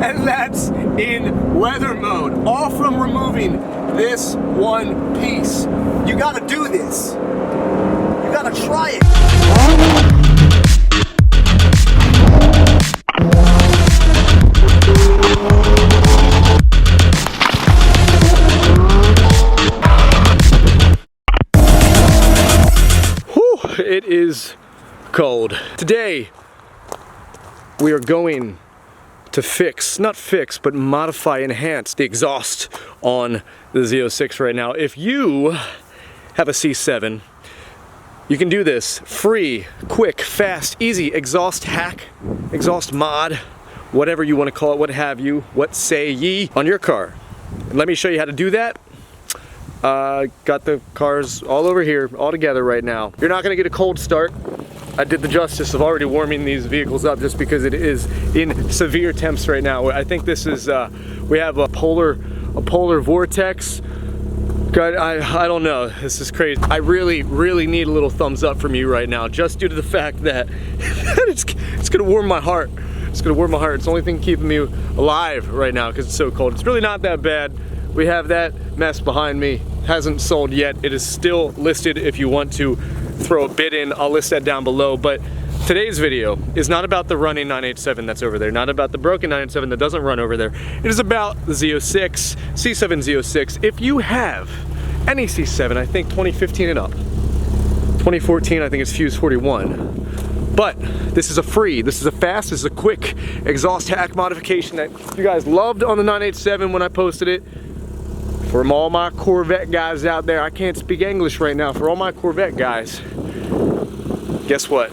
And that's in weather mode, all from removing this one piece. You gotta do this. You gotta try it. It is cold. Today, we are going to fix, not fix, but modify, enhance the exhaust on the Z06 right now. If you have a C7, you can do this free, quick, fast, easy exhaust hack, exhaust mod, whatever you want to call it, what have you, what say ye, on your car. And let me show you how to do that. Got the cars all over here, all together right now. You're not gonna get a cold start. I did the justice of already warming these vehicles up just because it is in severe temps right now. I think this is, we have a polar vortex. God, I don't know, this is crazy. I really need a little thumbs up from you right now, just due to the fact that it's gonna warm my heart. It's gonna warm my heart. It's the only thing keeping me alive right now because it's so cold. It's really not that bad. We have that mess behind me. Hasn't sold yet. It is still listed if you want to throw a bid in. I'll list that down below. But today's video is not about the running 987 that's over there, not about the broken 987 that doesn't run over there. It is about the Z06, C7 Z06. If you have any C7, I think 2015 and up. 2014, I think it's Fuse 41. But this is a free, this is a fast, this is a quick exhaust hack modification that you guys loved on the 987 when I posted it. For all my Corvette guys out there, I can't speak English right now. For all my Corvette guys, guess what?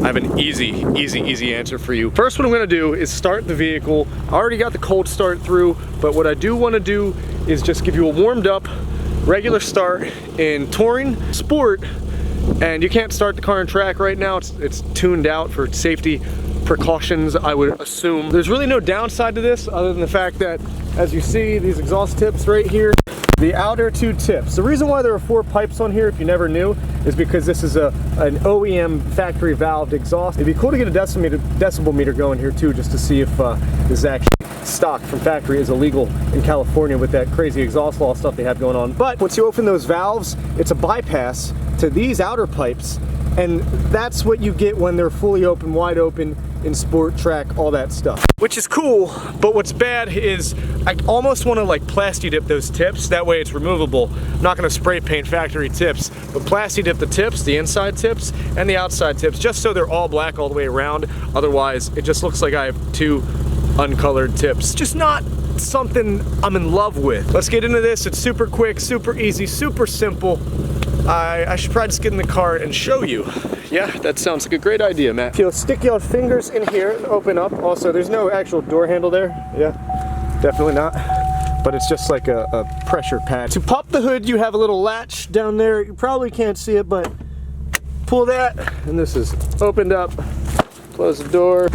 I have an easy answer for you. First, what I'm gonna do is start the vehicle. I already got the cold start through, but what I do wanna do is just give you a warmed up, regular start in Touring, Sport, and you can't start the car in track right now. It's tuned out for safety precautions, I would assume. There's really no downside to this other than the fact that, as you see, these exhaust tips right here, the outer two tips. The reason why there are 4 pipes on here, if you never knew, is because this is an OEM factory valved exhaust. It'd be cool to get a decibel meter going here too, just to see if this is actually stock from factory, is illegal in California with that crazy exhaust law stuff they have going on. But once you open those valves, it's a bypass to these outer pipes, and that's what you get when they're fully open, wide open, in sport, track, all that stuff. Which is cool, but what's bad is I almost want to like plasti dip those tips, that way it's removable. I'm not going to spray paint factory tips, but plasti dip the tips, the inside tips and the outside tips, just so they're all black all the way around. Otherwise, it just looks like I have 2 uncolored tips. Just not something I'm in love with. Let's get into this. It's super quick, super easy, super simple. I should probably just get in the car and show you. Yeah, that sounds like a great idea, Matt. If you'll stick your fingers in here and open up. Also, there's no actual door handle there. Yeah, definitely not. But it's just like a pressure pad. To pop the hood, you have a little latch down there. You probably can't see it, but pull that, and this is opened up. Close the door,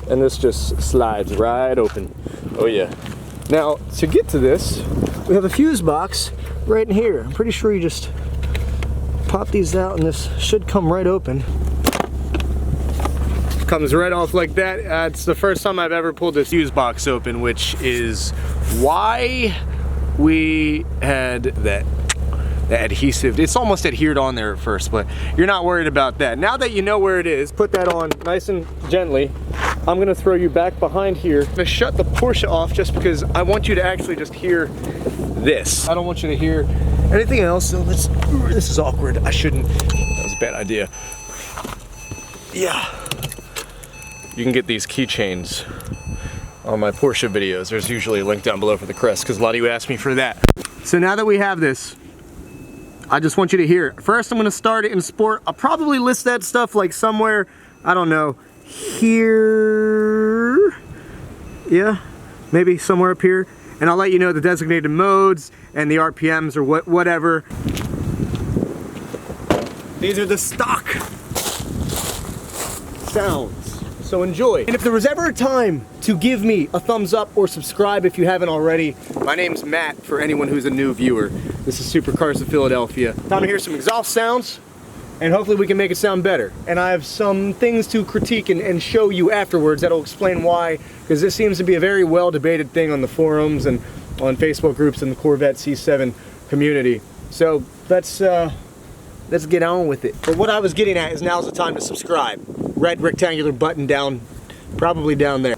and this just slides right open. Oh yeah. Now, to get to this, we have a fuse box right in here. I'm pretty sure you just pop these out and this should come right open. Comes right off like that. It's the first time I've ever pulled this fuse box open, which is why we had that adhesive. It's almost adhered on there at first, but you're not worried about that. Now that you know where it is, put that on nice and gently. I'm gonna throw you back behind here. I'm gonna shut the Porsche off just because I want you to actually just hear this. I don't want you to hear anything else, so this is awkward. I shouldn't, that was a bad idea. Yeah. You can get these keychains on my Porsche videos. There's usually a link down below for the crest, because a lot of you asked me for that. So now that we have this, I just want you to hear it. First, I'm gonna start it in Sport. I'll probably list that stuff like somewhere, I don't know, here. Yeah, maybe somewhere up here. And I'll let you know the designated modes and the RPMs or whatever. These are the stock sounds, so enjoy. And if there was ever a time to give me a thumbs up or subscribe if you haven't already, my name's Matt, for anyone who's a new viewer. This is Supercars of Philadelphia. Time to hear some exhaust sounds. and hopefully we can make it sound better. And I have some things to critique and show you afterwards that'll explain why, because this seems to be a very well debated thing on the forums and on Facebook groups in the Corvette C7 community. So let's get on with it. But what I was getting at is now's the time to subscribe. Red rectangular button down, probably down there.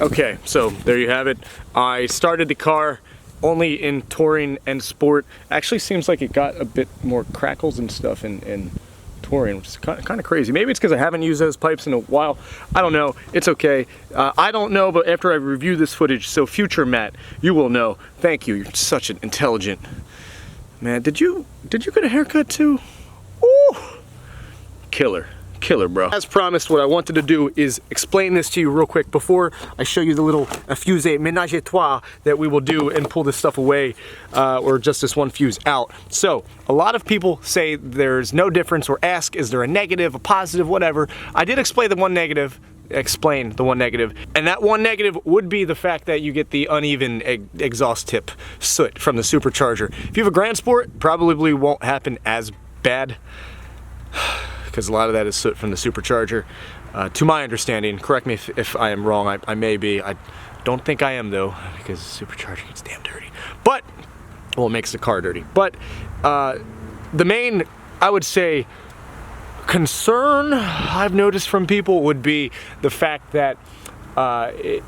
Okay, so there you have it. I started the car only in touring and sport. Actually seems like it got a bit more crackles and stuff in touring, which is kind of crazy. Maybe it's because I haven't used those pipes in a while. I don't know. It's okay. I don't know, but after I review this footage, so future Matt, you will know. Thank you. You're such an intelligent man. Did you get a haircut too? Ooh, killer. Killer, bro. As promised, what I wanted to do is explain this to you real quick before I show you the little fuse ménage à trois that we will do and pull this stuff away, or just this one fuse out. So, a lot of people say there's no difference or ask, is there a negative, a positive, whatever. I did explain the one negative, and that one negative would be the fact that you get the uneven exhaust tip soot from the supercharger. If you have a Grand Sport, probably won't happen as bad, because a lot of that is soot from the supercharger. To my understanding, correct me if I am wrong, I may be. I don't think I am though, because the supercharger gets damn dirty. But, well, it makes the car dirty. But the main, I would say, concern I've noticed from people would be the fact that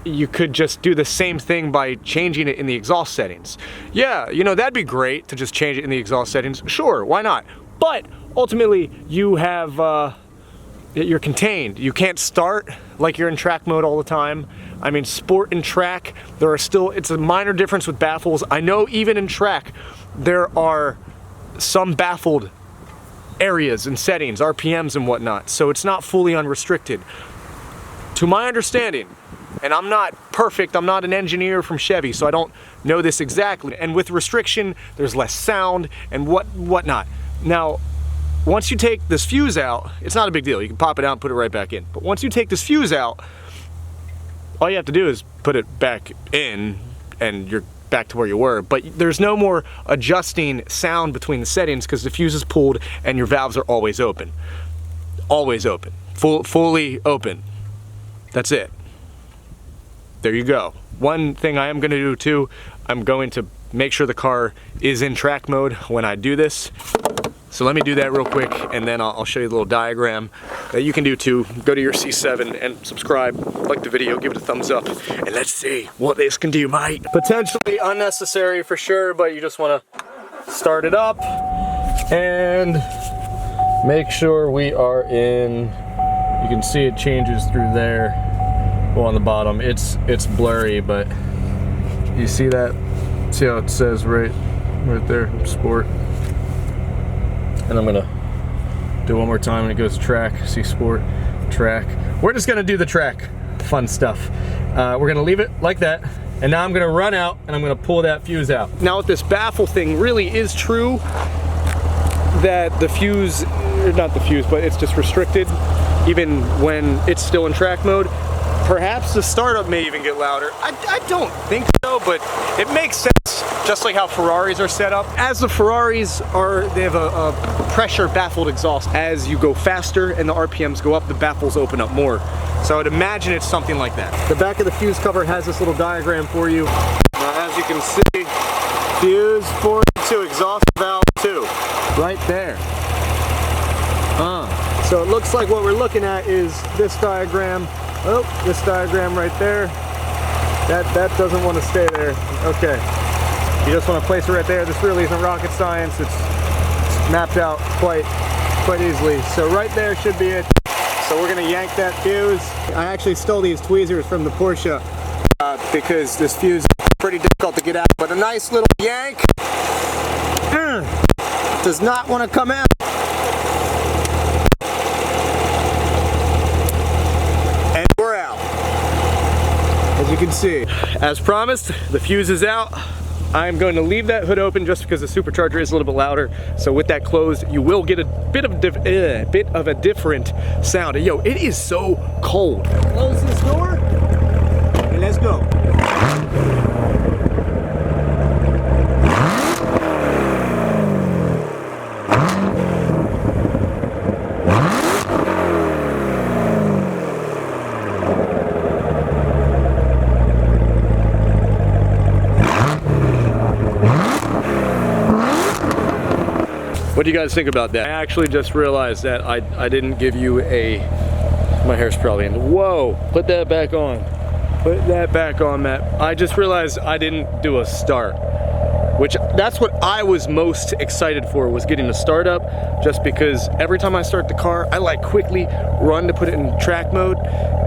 you could just do the same thing by changing it in the exhaust settings. Yeah, you know, that'd be great to just change it in the exhaust settings. Sure, why not? But ultimately, you have, you're contained. You can't start like you're in track mode all the time. I mean, sport and track, there are still, it's a minor difference with baffles. I know even in track, there are some baffled areas and settings, RPMs and whatnot, so it's not fully unrestricted. To my understanding, and I'm not perfect, I'm not an engineer from Chevy, so I don't know this exactly, and with restriction, there's less sound and whatnot. Now, once you take this fuse out, it's not a big deal. You can pop it out and put it right back in. But once you take this fuse out, all you have to do is put it back in and you're back to where you were. But there's no more adjusting sound between the settings because the fuse is pulled and your valves are always open. Always open. Fully open. That's it. There you go. One thing I am going to do too, I'm going to make sure the car is in track mode when I do this. So let me do that real quick, and then I'll show you the little diagram that you can do too. Go to your C7 and subscribe, like the video, give it a thumbs up, and let's see what this can do, mate. Potentially unnecessary for sure, but you just want to start it up and make sure we are in. You can see it changes through there. Well, on the bottom, it's blurry, but you see that? See how it says right there, sport. And I'm gonna do one more time and it goes track, see sport, track. We're just gonna do the track, fun stuff. We're gonna leave it like that, And now I'm gonna run out and I'm gonna pull that fuse out. Now with this baffle thing, really is true that the fuse, not the fuse, but it's just restricted even when it's still in track mode. Perhaps the startup may even get louder. I don't think so, but it makes sense, just like how Ferraris are set up. As the Ferraris are, they have a pressure baffled exhaust. As you go faster and the RPMs go up, the baffles open up more. So I'd imagine it's something like that. The back of the fuse cover has this little diagram for you. As you can see, fuse 42, exhaust valve 2, right there. So it looks like what we're looking at is this diagram. Oh, this diagram right there. That doesn't want to stay there. Okay. You just want to place it right there. This really isn't rocket science. It's mapped out quite easily. So right there should be it. So we're gonna yank that fuse. I actually stole these tweezers from the Porsche because this fuse is pretty difficult to get out. But a nice little yank does not want to come out. And we're out. As you can see, as promised, the fuse is out. I'm going to leave that hood open just because the supercharger is a little bit louder. So with that closed, you will get a bit of a different sound. And yo, it is so cold. Close this door and let's go. What do you guys think about that? I actually just realized that I didn't give you a, my hair's probably in, whoa, put that back on. Put that back on, Matt. I just realized I didn't do a start, which that's what I was most excited for, was getting a start up, just because every time I start the car, I like quickly run to put it in track mode.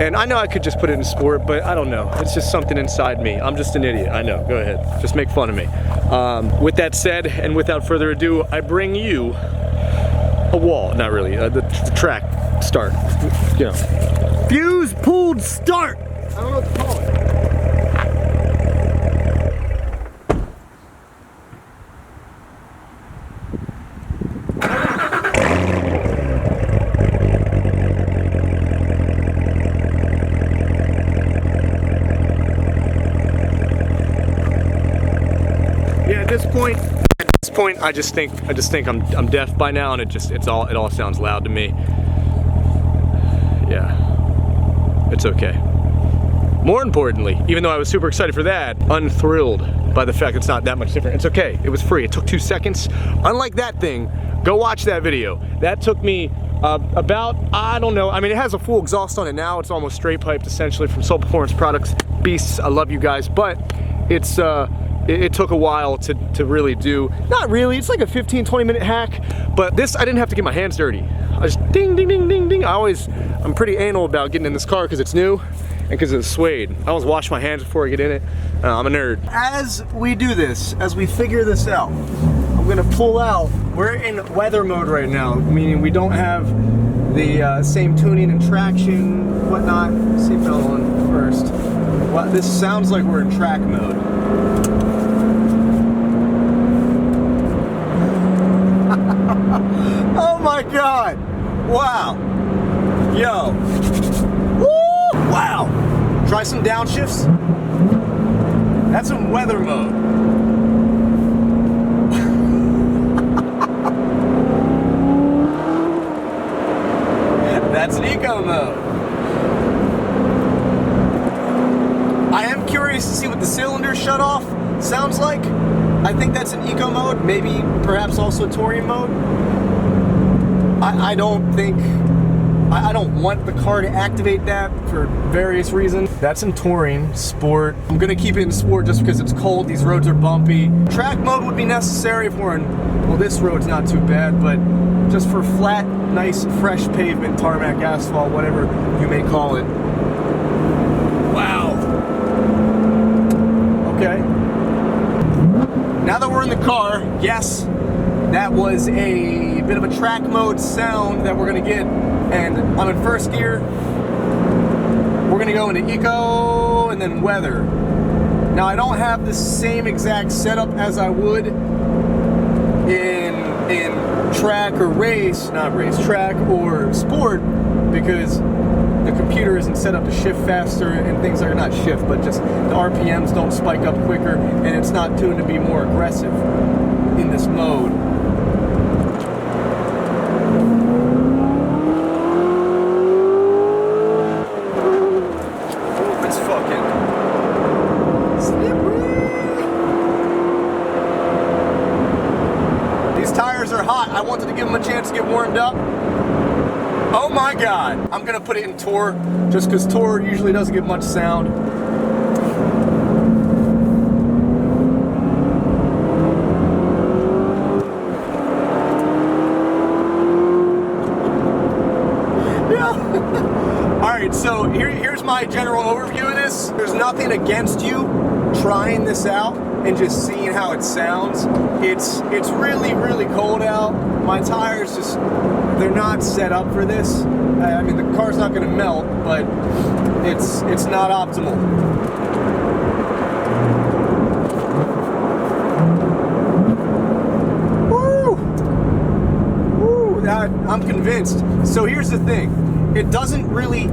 And I know I could just put it in sport, but I don't know. It's just something inside me. I'm just an idiot, I know, go ahead. Just make fun of me. With that said, and without further ado, I bring you a wall, not really, the track start, you know. Fuse pulled start. I don't know what to call it. At this point, I just think I'm deaf by now, and it all sounds loud to me. Yeah, it's okay. More importantly, even though I was super excited for that, unthrilled by the fact it's not that much different. It's okay. It was free. It took 2 seconds. Unlike that thing, go watch that video. That took me about, I don't know. I mean, it has a full exhaust on it now. It's almost straight piped essentially from Soul Performance Products. Beasts, I love you guys, but it's it took a while to really do. Not really, it's like a 15-20 minute hack, but this, I didn't have to get my hands dirty. I just ding, ding, ding, ding, ding. I'm pretty anal about getting in this car because it's new and because it's suede. I always wash my hands before I get in it. I'm a nerd. As we do this, as we figure this out, I'm gonna pull out, we're in weather mode right now, meaning we don't have the same tuning and traction, whatnot. Seatbelt on first. Well, this sounds like we're in track mode. Oh my God! Wow! Yo! Woo! Wow! Try some downshifts. That's in weather mode. That's an eco mode. I am curious to see what the cylinder shut off sounds like. I think that's an eco mode, maybe perhaps also touring mode. I don't want the car to activate that for various reasons. That's in touring, sport. I'm gonna keep it in sport just because it's cold, these roads are bumpy. Track mode would be necessary if we're in, well, this road's not too bad, but just for flat, nice, fresh pavement, tarmac, asphalt, whatever you may call it. Wow. Okay. Now that we're in the car, yes, that was a bit of a track mode sound that we're gonna get, and I'm in first gear. We're gonna go into eco and then weather. Now I don't have the same exact setup as I would in track or race, not race, track or sport, because the computer isn't set up to shift faster and things are not shift, but just the RPMs don't spike up quicker and it's not tuned to be more aggressive in this mode. Oh, it's fucking slippery. These tires are hot. I wanted to give them a chance to get warmed up. Oh my God. I'm gonna put it in Tour just because Tour usually doesn't get much sound. Alright, so here's my general overview of this. There's nothing against you trying this out and just seeing how it sounds. It's really, really cold out. My tires just, they're not set up for this. I mean, the car's not gonna melt, but it's not optimal. Woo! Woo! I'm convinced. So here's the thing. It doesn't really,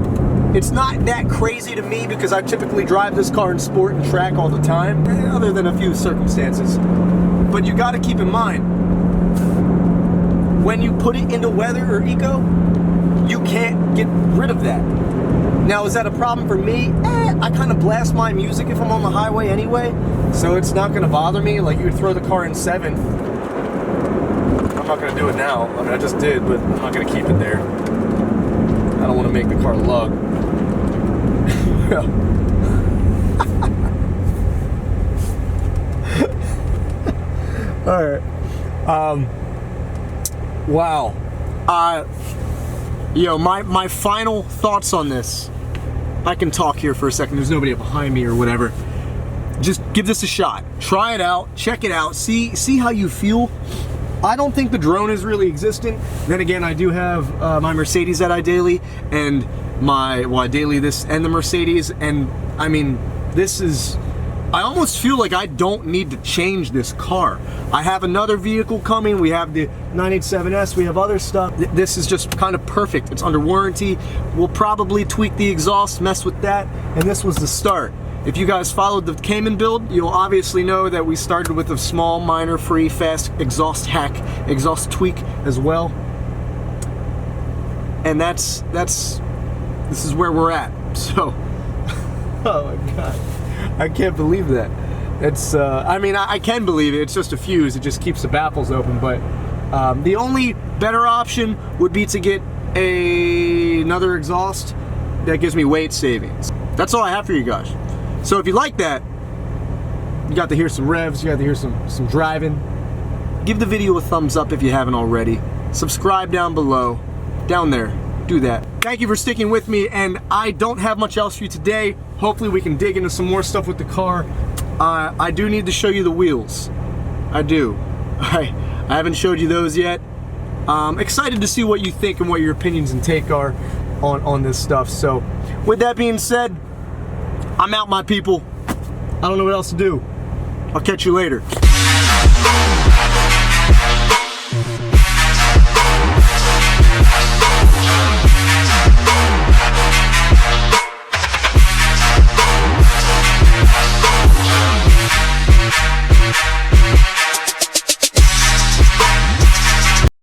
it's not that crazy to me because I typically drive this car in sport and track all the time, other than a few circumstances. But you gotta keep in mind, when you put it into weather or eco, you can't get rid of that. Now, is that a problem for me? I kind of blast my music if I'm on the highway anyway, so it's not gonna bother me. Like, you would throw the car in 7th. I'm not gonna do it now. I mean, I just did, but I'm not gonna keep it there. I don't want to make the car lug. Alright. Wow. My final thoughts on this. I can talk here for a second. There's nobody behind me or whatever. Just give this a shot. Try it out. Check it out. See how you feel. I don't think the drone is really existent. Then again, I do have my Mercedes that I daily, and I daily this and the Mercedes, and I mean, this is, I almost feel like I don't need to change this car. I have another vehicle coming. We have the 987S, we have other stuff. This is just kind of perfect. It's under warranty. We'll probably tweak the exhaust, mess with that, and this was the start. If you guys followed the Cayman build, you'll obviously know that we started with a small, minor, free, fast exhaust hack, exhaust tweak as well. And this is where we're at. So, oh my God, I can't believe that. It's, I mean, I can believe it. It's just a fuse. It just keeps the baffles open. But the only better option would be to get another exhaust that gives me weight savings. That's all I have for you guys. So if you like that, you got to hear some revs, you got to hear some driving. Give the video a thumbs up if you haven't already. Subscribe down below, down there, do that. Thank you for sticking with me, and I don't have much else for you today. Hopefully we can dig into some more stuff with the car. I do need to show you the wheels. I do. I haven't showed you those yet. Excited to see what you think and what your opinions and take are on this stuff. So with that being said, I'm out, my people. I don't know what else to do. I'll catch you later.